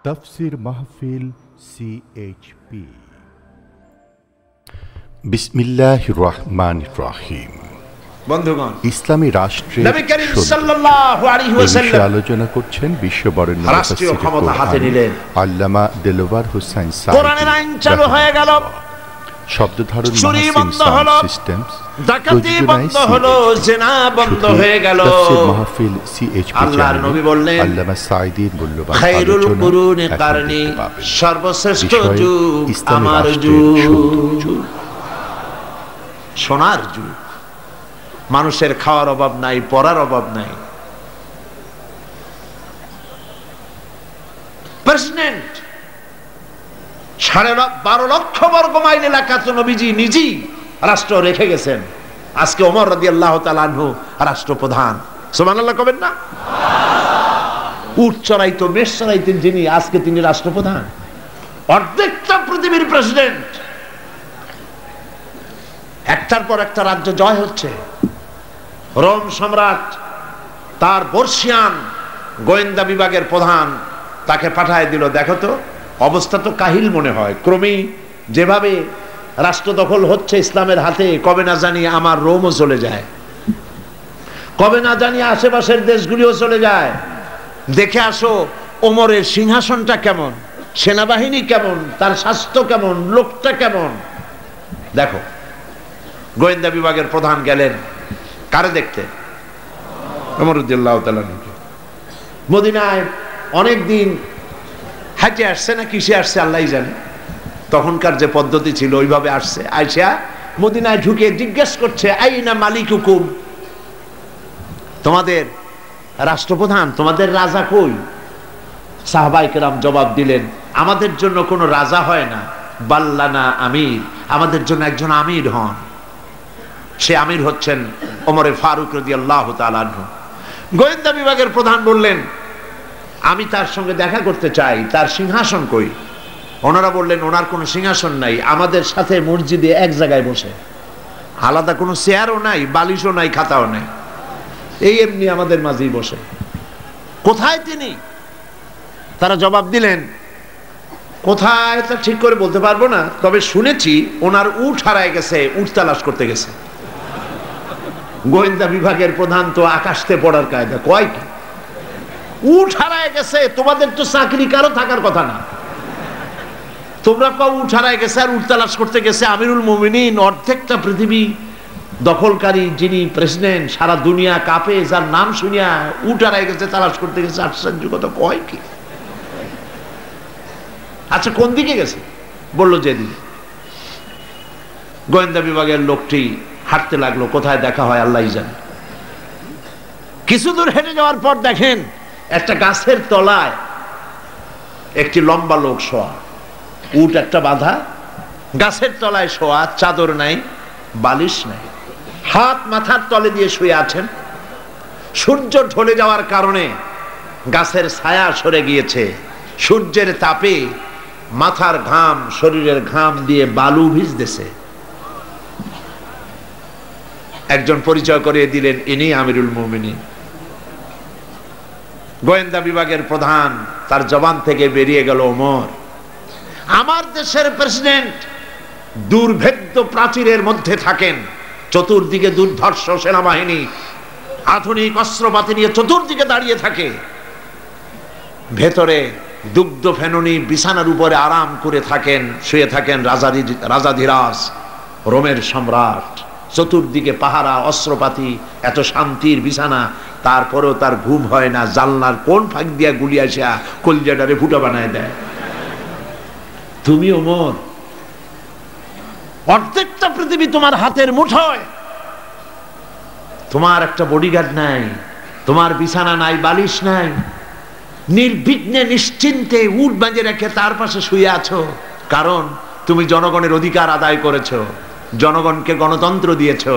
তাফসীর মাহফিল CHP। বিসমিল্লাহির রহমানির রহিম। বন্ধুগণ, ইসলামী রাষ্ট্রের নবী করিম সাল্লাল্লাহু আলাইহি ওয়াসাল্লাম আলোচনা করছেন বিশ্ববরেণ্য রাষ্ট্রীয় ক্ষমতা হাতে নিলেন। আল্লামা দেলোয়ার হোসেন সাঈদী। কোরআনের আইন চালু হয়ে গেল, শব্দ ধারণ চুরি বন্ধ হলো, ডাকাতি বন্ধ হলো, জিনা বন্ধ হয়ে গেল। তাফসীর মাহফিল CHP আল্লাহর নবী বললেন, আল্লামা সাঈদীর মূল্যবান খায়রুল কুরুনি কারনি, সর্বশ্রেষ্ঠ যুগ আমার যুগ, সোনার যুগ। মানুষের খাওয়ার অভাব নাই, পড়ার অভাব নাই। প্রেসিডেন্ট 12.5 লক্ষ বর্গ মাইল এলাকা তো নবীজি নিজেই রাষ্ট্র রেখে গেছেন। আজকে ওমর রাদিয়াল্লাহু তাআলা আনহু রাষ্ট্রপ্রধান। সুবহানাল্লাহ কবেন না? উট চড়াইতো, মেষ চড়াইতেন যিনি, আজকে তিনি রাষ্ট্রপ্রধান। অর্ধেকটা পৃথিবীর প্রেসিডেন্ট। একটার পর একটা রাজ্য জয় হচ্ছে। রোম সম্রাট তার বর্ষিয়ান গোয়েন্দা বিভাগের প্রধান তাকে পাঠায় দিল, দেখো তো অবস্থা তো কাহিল মনে হয়, ক্রমেই যেভাবে রাষ্ট্র দখল হচ্ছে ইসলামের হাতে, কবে না জানি আমার রোমও চলে যায়, কবে না জানি আশেপাশের দেশগুলিও চলে যায়। দেখে আসো ওমরের সিংহাসনটা কেমন, সেনাবাহিনী কেমন, তার স্বাস্থ্য কেমন, লোকটা কেমন। দেখো, গোয়েন্দা বিভাগের প্রধান গেলেন কারে দেখতে? ওমর রাদিয়াল্লাহু তাআলা মদিনায় অনেকদিন হাঁটে আসছে না কিসে আসছে আল্লাহই জানে। তখনকার যে পদ্ধতি ছিল ওইভাবে আসছে। আইসা মদিনায় ঢুকে জিজ্ঞেস করছে, আইনা মালিকুকুম, তোমাদের রাষ্ট্রপ্রধান, তোমাদের রাজা কই? সাহাবায়ে কেরাম জবাব দিলেন, আমাদের জন্য কোনো রাজা হয় না, বাল্লানা আমির, আমাদের জন্য একজন আমির হন। সে আমির হচ্ছেন ওমরে ফারুক রাদিয়াল্লাহু তাআলা আনহু। গোয়েন্দা বিভাগের প্রধান বললেন, আমি তার সঙ্গে দেখা করতে চাই, তার সিংহাসন কই? ওনারা বললেন, ওনার কোনো সিংহাসন নাই, আমাদের সাথে মসজিদে এক জায়গায় বসে, আলাদা কোনো চেয়ারও নাই, বালিশও নাই, খাতাও নাই, এই এমনি আমাদের মাঝেই বসে। কোথায় তিনি? তারা জবাব দিলেন, কোথায় তা ঠিক করে বলতে পারবো না, তবে শুনেছি ওনার উট হারায় গেছে, উট তালাশ করতে গেছে। গোয়েন্দা বিভাগের প্রধান তো আকাশতে পড়ার কায়দা, কয় কি উট হারায় গেছে? তোমাদের তো চাকরি কারো থাকার কথা না, তোমরা কও উট হারায় গেছে আর উট তালাশ করতে গেছে। আমিরুল মুমিনিন, অর্ধেকটা পৃথিবী দখলকারী যিনি প্রেসিডেন্ট, সারা দুনিয়া কাঁপে যার নাম শুনিয়া উট হারায় গেছে, তালাশ করতে গেছে, আশ্চর্য কথা, কয় কি? আচ্ছা কোন দিকে গেছে? বললো যেদিকে। গোয়েন্দা বিভাগের লোকটি হাঁটতে লাগলো, কোথায় দেখা হয় আল্লাহই জানে। কিছু দূর হেঁটে যাওয়ার পর দেখেন একটা গাছের তলায় একটি লম্বা লোক শোয়া, উট একটা বাঁধা, গাছের তলায় শোয়া, চাদর নাই, বালিশ নাই, হাত মাথার তলে দিয়ে শুয়ে আছেন। সূর্য ঢলে যাওয়ার কারণে গাছের ছায়া সরে গিয়েছে, সূর্যের তাপে মাথার ঘাম, শরীরের ঘাম দিয়ে বালু ভিজতেছে। একজন পরিচয় করিয়ে দিলেন, ইনি আমিরুল মুমিনিন। গোয়েন্দা বিভাগের প্রধান, তার জবান থেকে বেরিয়ে গেল, ওমর, আমার দেশের প্রেসিডেন্ট দুর্ভেদ্য প্রাচীরের মধ্যে থাকেন, চতুর্দিকে দুর্ধর্ষ সেনাবাহিনী আধুনিক অস্ত্রপাতি নিয়ে চতুর্দিকে দাঁড়িয়ে থাকে, ভেতরে দুগ্ধ ফেননি বিছানার উপরে আরাম করে থাকেন, শুয়ে থাকেন রাজাধিরাজ রোমের সম্রাট, চতুর্দিকে পাহারা, অস্ত্রপাতি, এত শান্তির বিছানা, তারপরেও তার ঘুম হয় না। জানলার কোন ফাঁক দিয়া গুলি আসা কলিজাটারে ফুটা বানায় দেয়। তুমি ওমর, অর্ধেকটা পৃথিবী তোমার হাতের মুঠোয়, তোমার একটা বডিগার্ড নাই, তোমার বিছানা নাই, বালিশ নাই, নির্বিঘ্নে নিশ্চিন্তে উট বাঁধে রেখে তার পাশে শুয়ে আছো, কারণ তুমি জনগণের অধিকার আদায় করেছো, জনগণকে গণতন্ত্র দিয়েছো,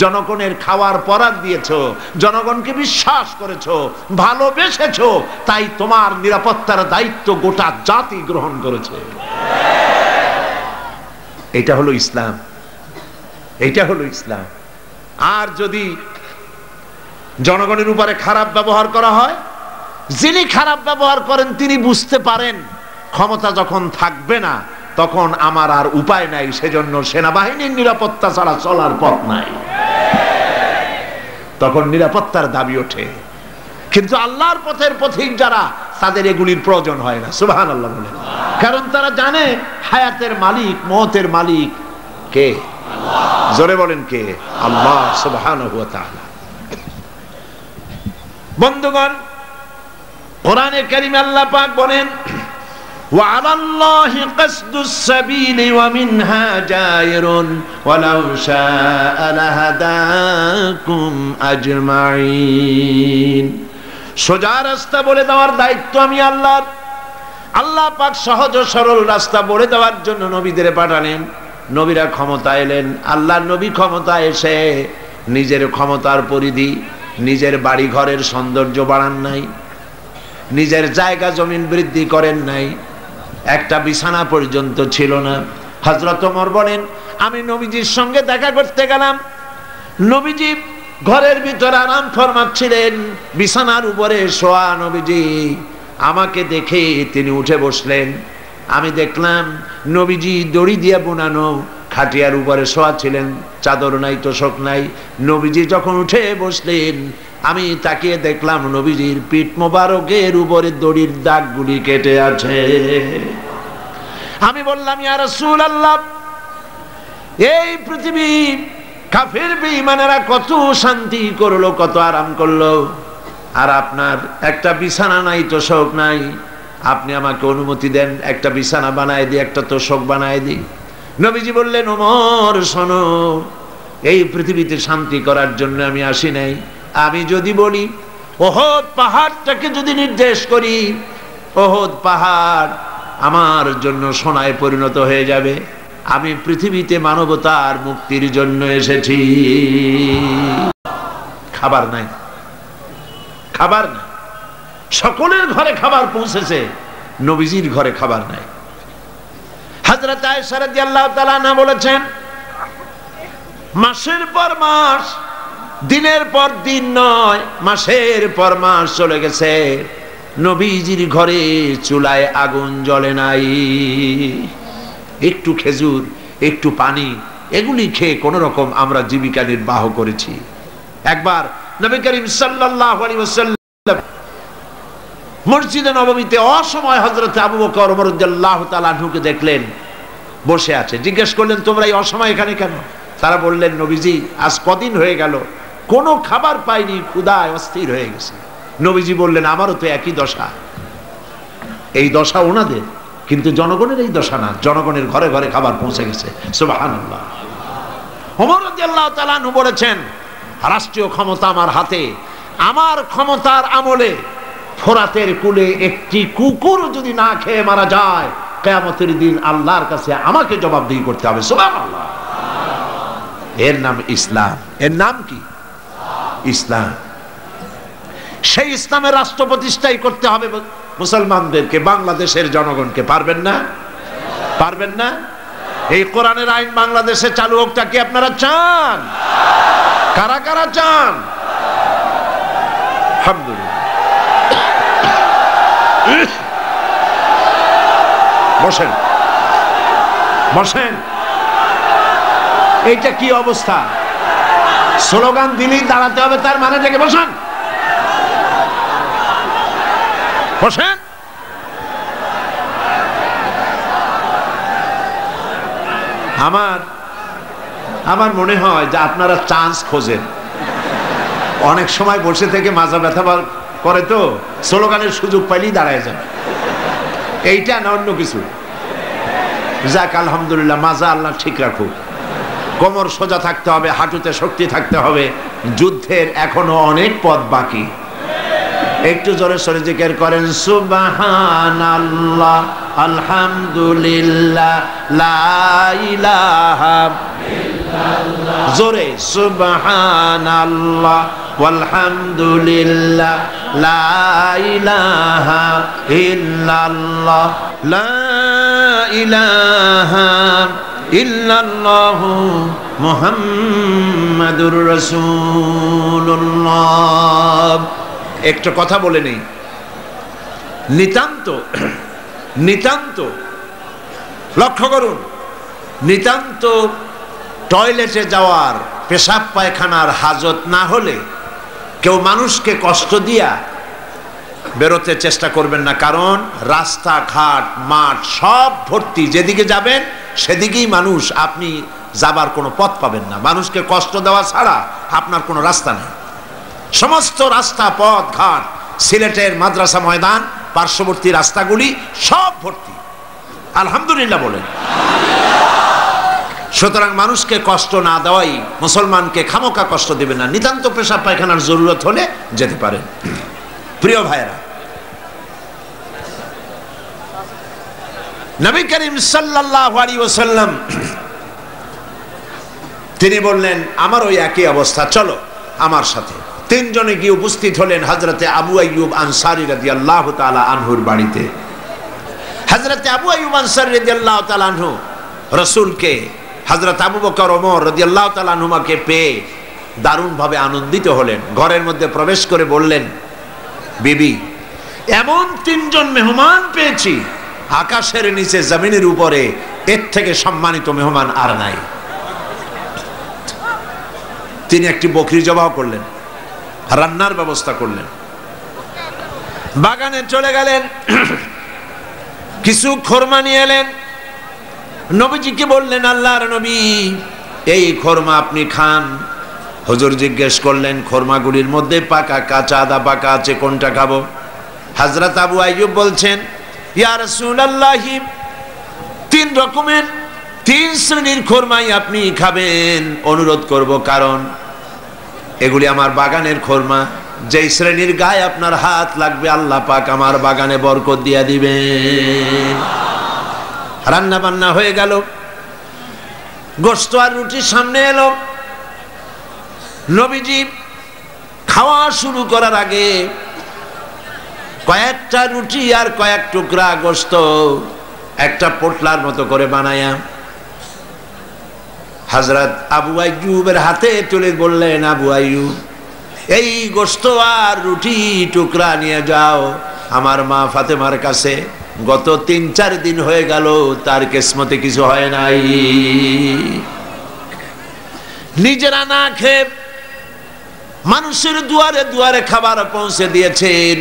জনগণের খাওয়ার পরাগ দিয়েছো, জনগণকে বিশ্বাস করেছো, ভালোবেসেছো, তাই তোমার নিরাপত্তার দায়িত্ব গোটা জাতি গ্রহণ করেছে। এটা হলো ইসলাম, এটা হলো ইসলাম। আর যদি জনগণের উপরে খারাপ ব্যবহার করা হয়, যিনি খারাপ ব্যবহার করেন তিনি বুঝতে পারেন ক্ষমতা যখন থাকবে না তখন আমার আর উপায় নাই, সেজন্য সেনাবাহিনীর নিরাপত্তা ছাড়া চলার পথ নাই, তখন নিরাপত্তার দাবি ওঠে। কিন্তু আল্লাহর পথের পথিক যারা, তাদের এগুলির প্রয়োজন হয় না। সুবহানাল্লাহ বলেন। কারণ তারা জানে হায়াতের মালিক, মওতের মালিক কে? জোরে বলেন কে? আল্লাহ সুবহানাহু ওয়া তাআলা। বন্ধুগণ, কোরআনে কারীমে আল্লাহ পাক বলেন ওয়া আলাল্লাহি কাসদুস সাবিলি ওয়া মিনহা জায়রুন ওয়ালাউ শাআ লাহাদাকুম আজমাইন। সোজা রাস্তা বলে দেওয়ার দায়িত্ব আমি আল্লাহর। আল্লাহ পাক সহজ ও সরল রাস্তা বলে দেওয়ার জন্য নবীদের পাঠালেন। নবীরা ক্ষমতা এলেন। আল্লাহর নবী ক্ষমতা এসে নিজের ক্ষমতার পরিধি, নিজের বাড়ি ঘরের সৌন্দর্য বাড়ান নাই, নিজের জায়গা জমিন বৃদ্ধি করেন নাই, একটা বিছানা পর্যন্ত ছিল না। হযরত ওমর বলেন, আমি নবীজির সঙ্গে দেখা করতে গেলাম, নবীজি ঘরের ভিতরে আরাম ফরমাচ্ছিলেন, বিছানার উপরে শোয়া নবীজি। আমাকে দেখে তিনি উঠে বসলেন। আমি দেখলাম নবীজি দড়ি দিয়ে বোনানো খাটিয়ার উপরে শোয়া ছিলেন, চাদর নাই, তোশক নাই। নবীজি যখন উঠে বসলেন, আমি তাকিয়ে দেখলাম নবীজির পিঠ মোবারকের উপরে দড়ির দাগগুলি কেটে আছে। আমি বললাম, ইয়া রাসূলুল্লাহ, এই পৃথিবী কাফের বেঈমানেরা কত শান্তি করলো, কত আরাম করলো, আর আপনার একটা বিছানা নাই, তোশক নাই। আপনি আমাকে অনুমতি দেন, একটা বিছানা বানায় দিই, একটা তোশক বানায় দিই। নবীজি বললেন, ওমর শোনো, এই পৃথিবীতে শান্তি করার জন্য আমি আসি নাই। আমি যদি বলি ওহদ পাহাড়টাকে যদি নির্দেশ করি, ওহদ পাহাড় আমার জন্য সোনায় পরিণত হয়ে যাবে। আমি পৃথিবীতে মানবতার মুক্তির জন্য এসেছি। খাবার নাই, খাবার নাই। সকলের ঘরে খাবার পৌঁছেছে, নবীজির ঘরে খাবার নাই। হযরত আয়েশা রাদিয়াল্লাহু তাআলা আনহা বলেছেন, মাসের পর মাস, দিনের পর দিন নয়, মাসের পর মাস চলে গেছে, নবীজির ঘরে চুলায় আগুন জ্বলে নাই। একটু খেজুর, একটু পানি, এগুলি খেয়ে কোন রকম আমরা জীবিকা নির্বাহ করেছি। একবার নবী করিম সাল্লাল্লাহু আলাইহি ওয়াসাল্লাম মসজিদে নববীতে অসময় হযরত আবু বকর ওমর রাদিয়াল্লাহু তাআলা আনহুকে দেখলেন বসে আছে। জিজ্ঞেস করলেন, তোমরা এই অসময় এখানে কেন? তারা বললেন, নবীজি আজ কদিন হয়ে গেল কোনো খাবার পাইনি, ক্ষুধায় অস্থির হয়ে গেছে। নবীজি বললেন, আমারও তো একই দশা। এই দশা ওনাদের, কিন্তু জনগণের এই দশা না, জনগণের ঘরে ঘরে খাবার পৌঁছে গেছে। সুবহানাল্লাহ। ওমর রাদিয়াল্লাহু তাআলা আনহু বলেছেন, রাষ্ট্রীয় ক্ষমতা আমার হাতে, আমার ক্ষমতার আমলে ফোরাতের কূলে একটি কুকুর যদি না খেয়ে মারা যায়, কিয়ামতের দিন আল্লাহর কাছে আমাকে জবাবদিহি করতে হবে। সুবহানাল্লাহ। এর নাম ইসলাম। এর নাম কি? ইসলাম। সেই ইসলামের রাষ্ট্র প্রতিষ্ঠাই করতে হবে মুসলমানদেরকে, বাংলাদেশের জনগণকে। পারবেন না? পারবেন না? এই কোরআনের আইন বাংলাদেশে চালু হোকটা কি আপনারা চান? কারা কারা চান? আলহামদুলিল্লাহ। বসেন, বসেন। এইটা কি অবস্থা? স্লোগান দিলেই দাঁড়াতে হবে, তার মানে থেকে বসেন, বসেন। আমার মনে হয় যে আপনারা চান্স খোঁজেন। অনেক সময় বসে থেকে মাজা ব্যথা করে, তো স্লোগানের সুযোগ পাইলেই দাঁড়ায় যান। এইটা না অন্য কিছু। যাক, আলহামদুলিল্লাহ, মাজা আল্লাহ ঠিক রাখুক। কোমর সোজা থাকতে হবে, হাঁটুতে শক্তি থাকতে হবে। যুদ্ধের এখনো অনেক পথ বাকি। একটু জোরে সরে জিকির করেন, সুবহানাল্লাহ, আলহামদুলিল্লাহ, লা ইলাহা ইল্লাল্লাহ। জোরে, সুবহানাল্লাহ ওয়ালহামদুলিল্লাহ, লা ইলাহা ইল্লাল্লাহ, লা ইলাহা ইল্লাল্লাহু মুহাম্মাদুর রাসূলুল্লাহ। একটা কথা বলে নেই, নিতান্ত নিতান্ত লক্ষ্য করুন, নিতান্ত টয়লেটে যাওয়ার, পেশাব পায়খানার হাজত না হলে কেউ মানুষকে কষ্ট দিয়া বেরোতে চেষ্টা করবেন না। কারণ রাস্তাঘাট মাঠ সব ভর্তি, যেদিকে যাবেন সেদিকেই মানুষ, আপনি যাবার কোনো পথ পাবেন না। মানুষকে কষ্ট দেওয়া ছাড়া আপনার কোনো রাস্তা নেই। সমস্ত রাস্তা পথ ঘাট, সিলেটের মাদ্রাসা ময়দান পার্শ্ববর্তী রাস্তাগুলি সব ভর্তি, আলহামদুলিল্লাহ বলেন। সুতরাং মানুষকে কষ্ট না দেওয়াই, মুসলমানকে খামোকা কষ্ট দেবে না। নিতান্ত পেশাব পায়খানার জরুরত হলে যেতে পারেন। প্রিয় ভাইরা, নবী করিম সাল্লাল্লাহু আলাইহি ওয়াসাল্লাম তিনি বললেন, আমার ওই একই অবস্থা, চলো আমার সাথে। তিনজনে গিয়ে উপস্থিত হলেন হযরতে আবু আইয়ুব আনসারী রাদিয়াল্লাহু তাআলা আনহুর বাড়িতে। হযরতে আবু আইয়ুব আনসারী রাদিয়াল্লাহু তাআলা আনহু রাসূলকে, হযরত আবু বকর ওমর রাদিয়াল্লাহু তাআলা আনহুমাকে পেয়ে দারুণভাবে আনন্দিত হলেন। ঘরের মধ্যে প্রবেশ করে বললেন, বিবি, এমন তিনজন মেহমান পেয়েছি, আকাশের নিচে জমিনের উপরে এর থেকে সম্মানিত মেহমান আর নাই। তিনি একটি বকরি জবাহ করলেন, রান্নার ব্যবস্থা করলেন, বাগানে চলে গেলেন, কিছু খোরমা নিয়ে এলেন, নবীজিকে বললেন, আল্লাহর নবী, এই খোরমা আপনি খান। হুজুর জিজ্ঞেস করলেন, খোরমাগুলির মধ্যে পাকা, কাঁচা, আদা পাকা আছে, কোনটা খাবো? হযরত আবু আইয়ুব বলছেন, ইয়া রাসূলুল্লাহ, তিন রকমের, তিন শ্রেণীর খোরমাই আপনি খাবেন, অনুরোধ করব, কারণ এগুলি আমার বাগানের খোরমা। যেই শ্রেণীর গায়ে আপনার হাত লাগবে আল্লাহ পাক আমার বাগানে বরকত দিয়া দিবেন। রান্না বান্না হয়ে গেল, গোশত আর রুটি সামনে এলো। নবীজি খাওয়া শুরু করার আগে কয়েকটা রুটি আর কয়েক টুকরা গোশত একটা পোটলার মতো করে বানায়া হযরত আবু আইয়ুবের হাতে তুলে বললেন, আবু আইয়ুব, এই গোশত আর রুটি টুকরা নিয়ে যাও আমার মা ফাতেমার কাছে। গত ৩-৪ দিন হয়ে গেল, তার কিসমতে কিছু হয় নাই। নিজেরা না খেয়ে মানুষের দুয়ারে দুয়ারে খাবার পৌঁছে দিয়েছেন,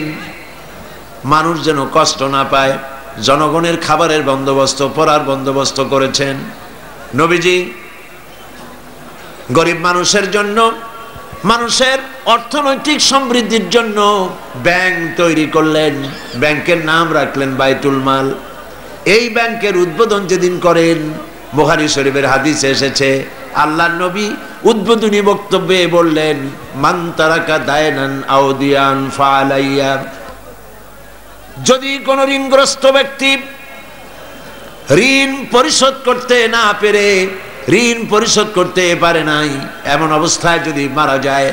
মানুষ যেন কষ্ট না পায়, জনগণের খাবারের বন্দোবস্ত, পড়ার বন্দোবস্ত করেছেন। নবীজি গরিব মানুষের জন্য, মানুষের অর্থনৈতিক সমৃদ্ধির জন্য ব্যাংক তৈরি করলেন, ব্যাংকের নাম রাখলেন বাইতুল মাল। এই ব্যাংকের উদ্বোধন যেদিন করেন, বুখারী শরীফের হাদিসে এসেছে, আল্লাহর নবী উদ্বোধনী বক্তব্যে বললেন, মান তারাকা দায়নান আও দিয়ান ফালাইয়া, যদি কোন ঋণগ্রস্ত ব্যক্তি ঋণ পরিশোধ করতে না পেরে, ঋণ পরিশোধ করতে পারে নাই, এমন অবস্থায় যদি মারা যায়,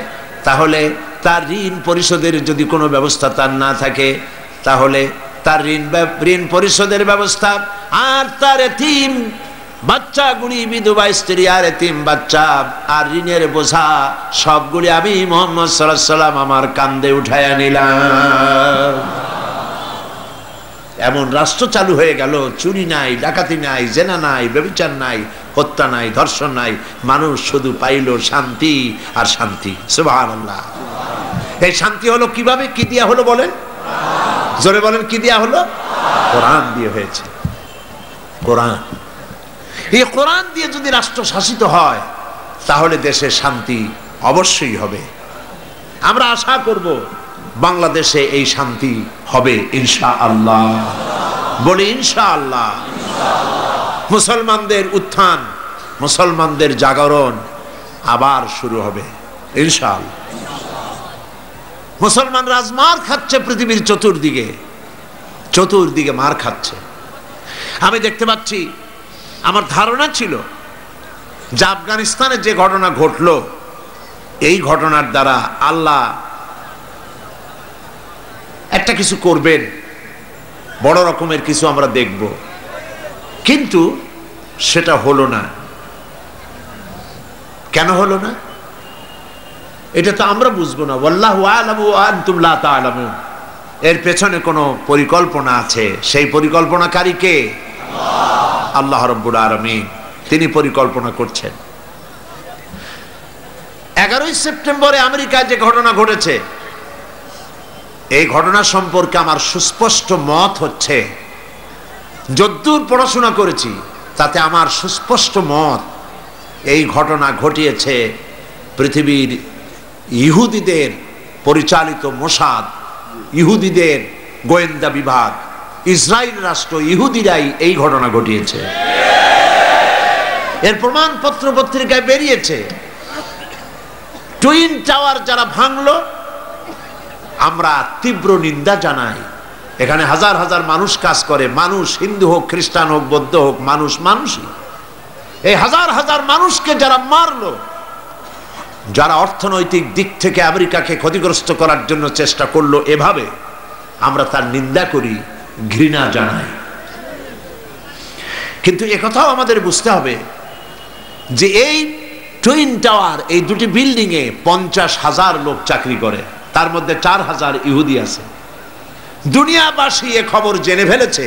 তাহলে তার ঋণ পরিশোধের যদি কোনো ব্যবস্থা তার না থাকে, তাহলে তার ঋণ পরিশোধের ব্যবস্থা আর তার এতিম বাচ্চাগুলি, বিধবা স্ত্রী আর এতিম বাচ্চা আর ঋণের বোঝা সবগুলি আমি মুহাম্মদ সাল্লাল্লাহু আলাইহি ওয়াসাল্লাম আমার কাঁধে উঠাইয়া নিলাম। এমন রাষ্ট্র চালু হয়ে গেল, চুরি নাই, ডাকাতি নাই, জেনা নাই, ব্যভিচার নাই, হত্যা নাই, ধর্ষণ নাই, মানুষ শুধু পাইল শান্তি আর শান্তি। সুবহানাল্লাহ। এই শান্তি হলো কিভাবে, কি দিয়া হলো বলেন? জোরে বলেন, কি দিয়া হলো? কোরআন দিয়ে হয়েছে। কোরআন, এই কোরআন দিয়ে যদি রাষ্ট্র শাসিত হয়, তাহলে দেশে শান্তি অবশ্যই হবে। আমরা আশা করব বাংলাদেশে এই শান্তি হবে ইনশাআল্লাহ। বলি ইনশাআল্লাহ। মুসলমানদের উত্থান, মুসলমানদের জাগরণ আবার শুরু হবে ইনশাআল্লাহ। মুসলমান রাজমার খাচ্ছে পৃথিবীর চতুর্দিকে, চতুর্দিকে মার খাচ্ছে। আমি দেখতে পাচ্ছি, আমার ধারণা ছিল যে আফগানিস্তানে যে ঘটনা ঘটলো, এই ঘটনার দ্বারা আল্লাহ একটা কিছু করবেন, বড় রকমের কিছু আমরা দেখব, কিন্তু সেটা হলো না। কেন হলো না এটা তো আমরা বুঝবো না। ওয়াল্লাহু আ'লামু ওয়া আনতুম লা তা'লামুন। এর পেছনে কোনো পরিকল্পনা আছে। সেই পরিকল্পনাকারী কে? আল্লাহ রাব্বুল আলামিন। তিনি পরিকল্পনা করছেন। 11ই সেপ্টেম্বরে আমেরিকায় যে ঘটনা ঘটেছে, এই ঘটনা সম্পর্কে আমার সুস্পষ্ট মত হচ্ছে, যদ্দূর পড়াশোনা করেছি তাতে আমার সুস্পষ্ট মত, এই ঘটনা ঘটিয়েছে পৃথিবীর ইহুদিদের পরিচালিত মোসাদ, ইহুদিদের গোয়েন্দা বিভাগ, ইসরায়েল রাষ্ট্র, ইহুদিরাই এই ঘটনা ঘটিয়েছে। এর প্রমাণ পত্র পত্রিকায় বেরিয়েছে। টুইন টাওয়ার যারা ভাঙলো, আমরা তীব্র নিন্দা জানাই। এখানে হাজার হাজার মানুষ কাজ করে, মানুষ হিন্দু হোক, খ্রিস্টান হোক, বৌদ্ধ হোক, মানুষ মানুষই। এই হাজার হাজার মানুষকে যারা মারলো, যারা অর্থনৈতিক দিক থেকে আমেরিকাকে ক্ষতিগ্রস্ত করার জন্য চেষ্টা করলো, এভাবে আমরা তার নিন্দা করি, ঘৃণা জানাই। কিন্তু একথাও আমাদের বুঝতে হবে যে এই টুইন টাওয়ার, এই দুটি বিল্ডিং এ 50,000 লোক চাকরি করে, তার মধ্যে 4,000 ইহুদি আছে। দুনিয়াবাসী এ খবর জেনে ফেলেছে।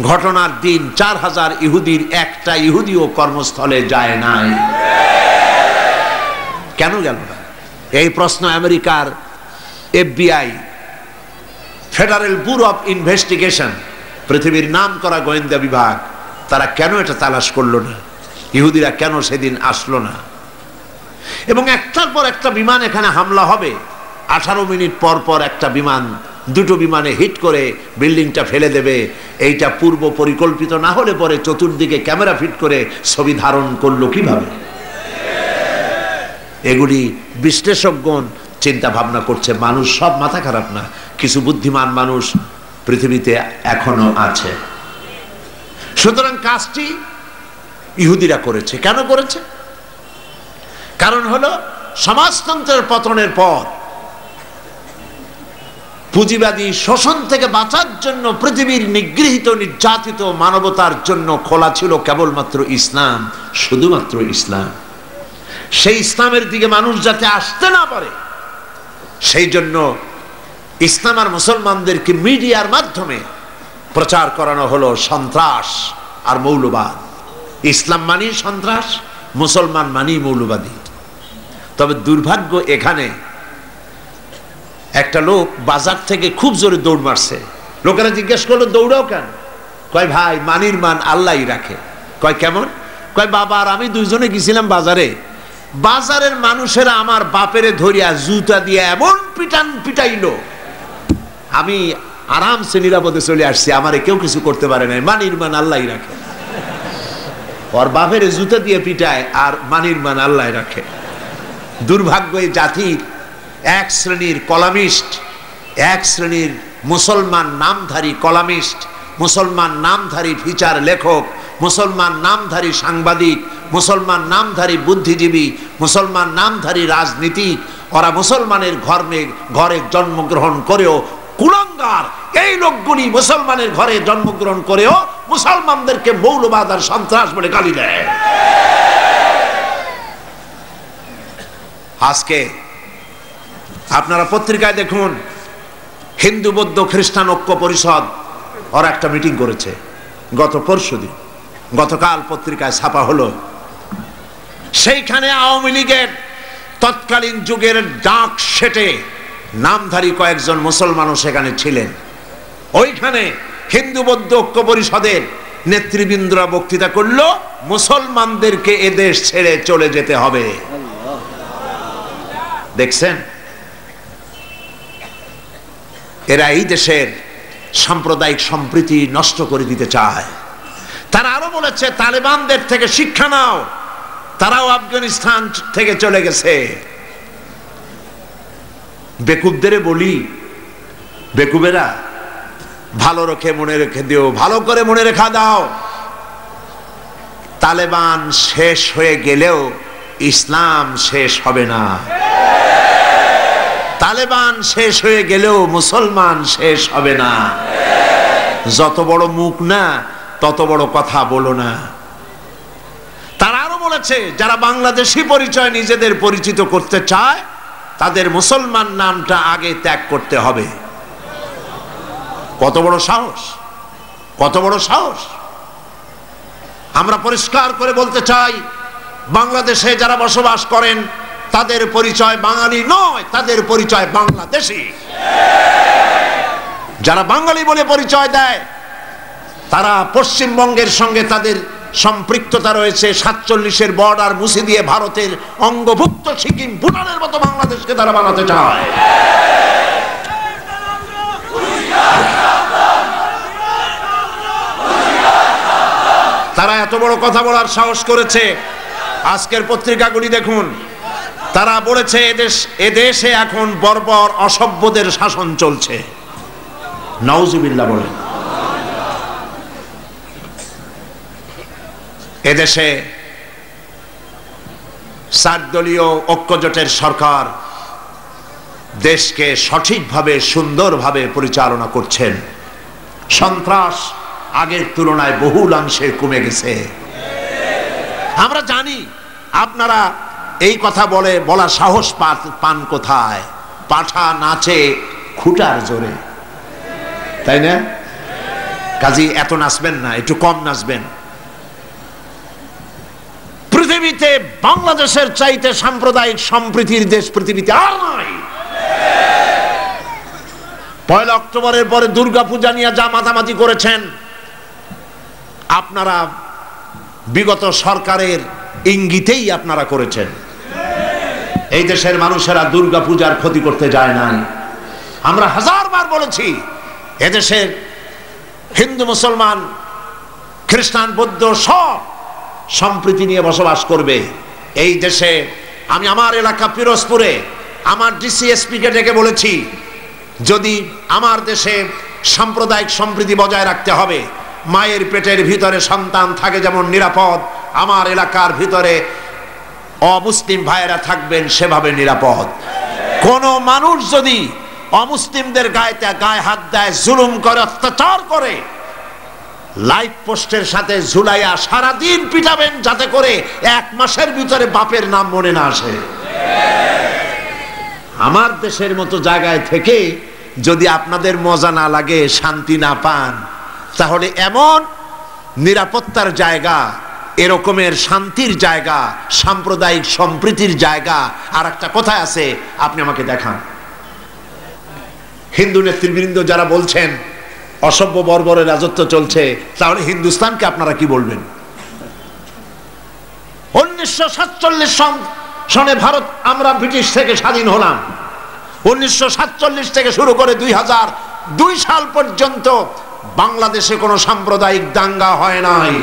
ঘটনার দিন 4,000 ইহুদির একটা ইহুদিও কর্মস্থলে যায় নাই। কেন গেল না? এই প্রশ্ন আমেরিকার FBI, federal bureau of investigation, পৃথিবীর নাম করা গোয়েন্দা বিভাগ, তারা কেন এটা তালাশ করলো না? ইহুদিরা কেন সেদিন আসলো না? এবং একটার পর একটা বিমান এখানে হামলা হবে। 18 মিনিট পর পর একটা বিমান, দুটো বিমানে হিট করে বিল্ডিংটা ফেলে দেবে। এইটা পূর্ব পরিকল্পিত না হলে পরে চতুর্দিকে ক্যামেরা ফিট করে ছবি ধারণ করলো কিভাবে? এগুলি বিশ্লেষকগণ চিন্তা ভাবনা করছে। মানুষ সব মাথা খারাপ না, কিছু বুদ্ধিমান মানুষ পৃথিবীতে এখনো আছে। সুতরাং কাজটি ইহুদিরা করেছে। কেন করেছে? কারণ হলো সমাজতন্ত্রের পতনের পর পুঁজিবাদী শোষণ থেকে বাঁচার জন্য পৃথিবীর নিগৃহীত নির্যাতিত মানবতার জন্য খোলা ছিল কেবলমাত্র ইসলাম, শুধুমাত্র ইসলাম। সেই ইসলামের দিকে মানুষ যাতে আসতে না পারে, সেই জন্য ইসলাম আর মুসলমানদেরকে মিডিয়ার মাধ্যমে প্রচার করানো হলো সন্ত্রাস আর মৌলবাদ। ইসলাম মানি সন্ত্রাস, মুসলমান মানি মৌলবাদী। তবে দুর্ভাগ্য, এখানে একটা লোক বাজার থেকে খুব জোরে দৌড় মারছে। লোকেরা জিজ্ঞেস করলো, দৌড়াও কেন? কয় ভাই, মানির মান আল্লাহই রাখে। কয় কেমন? কয় বাবা আর আমি দুইজনে গেছিলাম বাজারে, বাজারের মানুষেরা আমার বাপেরে ধরিয়া জুতা দিয়ে এমন পিটাইলো, আমি আরামসে নিরাপদে চলে আসছি, আমারে কেউ কিছু করতে পারে নাই। মানির মান আল্লাহই রাখে। ওর বাপের জুতা দিয়ে পিটায় আর মানির মান আল্লাহ রাখে। দুর্ভাগ্য এই জাতির। এক শ্রেণীর কলামিস্ট, এক শ্রেণীর মুসলমান নামধারী কলামিস্ট, মুসলমান নামধারী ফিচার লেখক, মুসলমান নামধারী সাংবাদিক, মুসলমান নামধারী বুদ্ধিজীবী, মুসলমান নামধারী রাজনীতিক, ওরা মুসলমানের ঘরে জন্মগ্রহণ করেও কুলাঙ্গার। এই লোকগুলি মুসলমানের ঘরে জন্মগ্রহণ করেও মুসলমানদেরকে মৌলবাদ আর সন্ত্রাস বলে গালি দেয়। আজকে আপনারা পত্রিকায় দেখুন, হিন্দু বৌদ্ধ খ্রিস্টান ঐক্য পরিষদ ওরা একটা মিটিং করেছে গত পরশুদিন, গতকাল পত্রিকায় ছাপা হলো। সেইখানে আওয়ামী লীগের তৎকালীন যুগের ডাক সেটে নামধারী কয়েকজন মুসলমানও সেখানে ছিলেন। ওইখানে হিন্দু বৌদ্ধ ঐক্য পরিষদের নেতৃবৃন্দরা বক্তৃতা করলো, মুসলমানদেরকে এদেশ ছেড়ে চলে যেতে হবে। দেখছেন, এরা এই দেশের সাম্প্রদায়িক সম্প্রীতি নষ্ট করে দিতে চায়। তারা আরো বলেছে, তালেবানদের থেকে শিক্ষা নাও, তারাও আফগানিস্তান থেকে চলে গেছে। বেকুবদের বলি, বেকুবেরা ভালো রেখে মনে রেখে দিও, ভালো করে মনে রেখা দাও, তালেবান শেষ হয়ে গেলেও ইসলাম শেষ হবে না। তালেবান শেষ হয়ে গেলেও মুসলমান শেষ হবে না। যত বড় মুখ না, তত বড় কথা বলো না। তারা আরো বলেছে, যারা বাংলাদেশি পরিচয় নিজেদের পরিচিত করতে চায়, তাদের মুসলমান নামটা আগে ত্যাগ করতে হবে। কত বড় সাহস, কত বড় সাহস! আমরা পরিষ্কার করে বলতে চাই, বাংলাদেশে যারা বসবাস করেন তাদের পরিচয় বাঙালি নয়, তাদের পরিচয় বাংলাদেশী। যারা বাঙালি বলে পরিচয় দেয় তারা পশ্চিমবঙ্গের সঙ্গে তাদের সম্পৃক্ততা রয়েছে। 47-এর বর্ডার মুছে দিয়ে ভারতের অঙ্গভুক্ত সিকিম, ভুটানের মতো বাংলাদেশকে তারা বানাতে চায়। তারা এত বড় কথা বলার সাহস করেছে। আজকের পত্রিকাগুলি দেখুন, তারা বলেছে এদেশে এখন বর্বর অসভ্যদের শাসন চলছে। নাউজুবিল্লাহ বলেন। এদেশে 4 দলীয় ঐক্যজোটের সরকার দেশকে সঠিকভাবে সুন্দরভাবে পরিচালনা করছেন। সন্ত্রাস আগের তুলনায় বহুলাংশে কমে গেছে। আমরা জানি আপনারা এই কথা বলা সাহস পান কোথায়? পাঠা নাচে খুঁটার জোরে, তাই না? কাজী এত নাচবেন না, একটু কম নাচবেন। পৃথিবীতে বাংলাদেশের চাইতে সাম্প্রদায়িক সম্প্রীতির দেশ পৃথিবীতে আর নাই। 1 অক্টোবরের পরে দুর্গাপূজা নিয়ে যা মাতামাতি করেছেন আপনারা, বিগত সরকারের ইঙ্গিতেই আপনারা করেছেন। এই দেশের মানুষেরা দুর্গাপূজার ক্ষতি করতে যায় নাই। আমরা 1000 বার বলেছি, এদেশের হিন্দু, মুসলমান, খ্রিস্টান, বৌদ্ধ সব সম্প্রীতি নিয়ে বসবাস করবে এই দেশে। আমি আমার এলাকা পিরোজপুরে আমার ডিসিএসপি কে ডেকে বলেছি, যদি আমার দেশে সাম্প্রদায়িক সম্প্রীতি বজায় রাখতে হবে, মায়ের পেটের ভিতরে সন্তান থাকে যেমন নিরাপদ, আমার এলাকার ভিতরে অমুসলিম ভাইয়েরা থাকবেন সেভাবে নিরাপদ। কোন মানুষ যদি অমুসলিমদের গায়ে হাত দেয়, জুলুম করে, অত্যাচার করে, লাইট পোস্টের সাথে ঝুলাইয়া সারাদিন পিটাবেন, যাতে করে 1 মাসের ভিতরে বাপের নাম মনে না আসে। আমার দেশের মতো জায়গায় থেকে যদি আপনাদের মজা না লাগে, শান্তি না পান, তাহলে এমন নিরাপত্তার জায়গা, এরকমের শান্তির জায়গা, সাম্প্রদায়িক সম্প্রীতির জায়গা আর একটা কোথায় আছে আপনি আমাকে দেখান। হিন্দু নেতৃবৃন্দ যারা বলছেন অসভ্য বর্বরের রাজত্ব চলছে, তাহলে হিন্দুস্তানকে আপনারা কি বলবেন? 1947 সনে ভারত, আমরা ব্রিটিশ থেকে স্বাধীন হলাম। 1947 থেকে শুরু করে 2002 সাল পর্যন্ত বাংলাদেশে কোনো সাম্প্রদায়িক দাঙ্গা হয় নাই।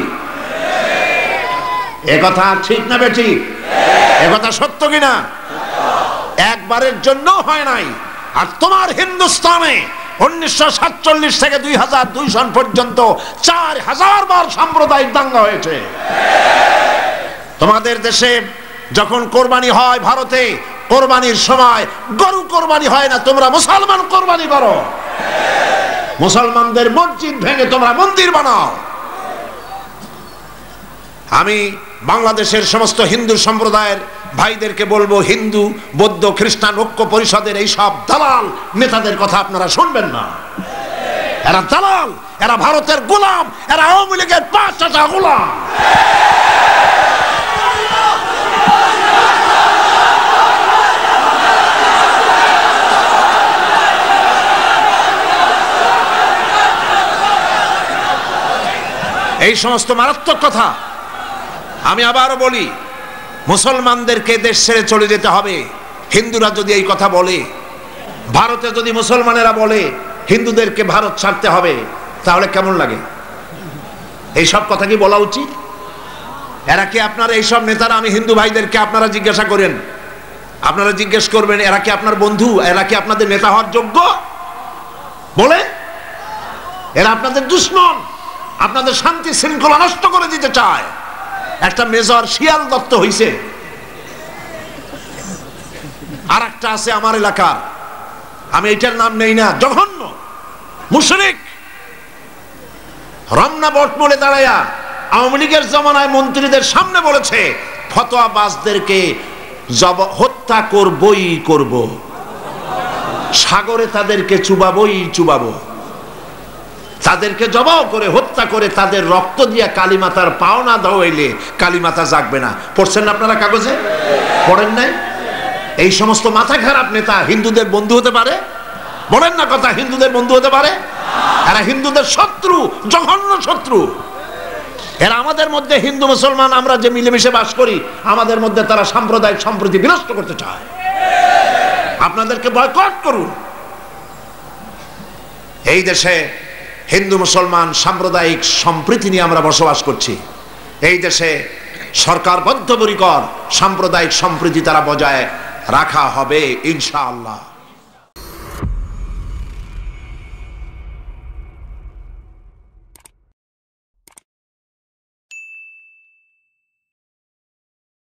একথা ঠিক না বেঠিক? একথা সত্য কিনা? একবারের জন্য হয় নাই। আর তোমার হিন্দুস্তানে 1947 থেকে 2002 সন পর্যন্ত 4000 বার সাম্প্রদায়িক দাঙ্গা হয়েছে। তোমাদের দেশে যখন কোরবানি হয় ভারতে, কোরবানির সময় গরু কোরবানি হয় না, তোমরা মুসলমান কোরবানি করো। মুসলমানদের মসজিদ ভেঙে তোমরা মন্দির বানাও। আমি বাংলাদেশের সমস্ত হিন্দু সম্প্রদায়ের ভাইদেরকে বলবো, হিন্দু, বৌদ্ধ, খ্রিস্টান ঐক্য পরিষদের এই সব দালাল নেতাদের কথা আপনারা শুনবেন না। এরা দালাল, এরা ভারতের গোলাম, এরা আওয়ামী লীগের 5টা গোলাম। এই সমস্ত মারাত্মক কথা আমি আবারও বলি, মুসলমানদেরকে দেশ ছেড়ে চলে যেতে হবে। হিন্দুরা যদি এই কথা বলে, ভারতে যদি মুসলমানেরা বলে হিন্দুদেরকে ভারত ছাড়তে হবে, তাহলে কেমন লাগে? এই সব কথা কি বলা উচিত? এরা কি আপনার এইসব নেতারা, আমি হিন্দু ভাইদেরকে আপনারা জিজ্ঞাসা করেন, আপনারা জিজ্ঞেস করবেন, এরা কি আপনার বন্ধু? এরা কি আপনাদের নেতা হওয়ার যোগ্য? বলে এরা আপনাদের দুশমন, আপনাদের শান্তি শৃঙ্খলা নষ্ট করে দিতে চায়। একটা মেজর শিয়াল দত্ত হইছে, আর একটা আছে আমার এলাকার, আমি এটার নাম নেই না, জঘন্য মুশরিক, রমনা বটমূলে দাঁড়ায়া আওয়ামী লীগের জমানায় মন্ত্রীদের সামনে বলেছে, ফতোয়াবাজদেরকে হত্যা করবই করব, সাগরে তাদেরকে চুবাবই চুবাবো। তাদেরকে জবাও করে হত্যা করে তাদের রক্ত দিয়ে কালীমাতার পাওনা ধোয়াইলে কালীমাতা জাগবে না। পড়ছেন না আপনারা কাগজে? পড়েন নাই? এই সমস্ত মাথা খারাপ নেতা হিন্দুদের বন্ধু হতে পারে? বলেন না কথা, হিন্দুদের বন্ধু হতে পারে? এরা হিন্দুদের শত্রু, জঘন্য শত্রু। এরা আমাদের মধ্যে হিন্দু মুসলমান আমরা যে মিলেমিশে বাস করি, আমাদের মধ্যে তারা সাম্প্রদায়িক সম্প্রীতি বিনষ্ট করতে চায়। আপনাদেরকে বয়কট করুন। এই দেশে হিন্দু মুসলমান সাম্প্রদায়িক সম্প্রীতি নিয়ে আমরা বসবাস করছি। এই দেশে সরকার বদ্ধপরিকর সাম্প্রদায়িক সম্প্রীতি তারা বজায় রাখা হবে ইনশাআল্লাহ।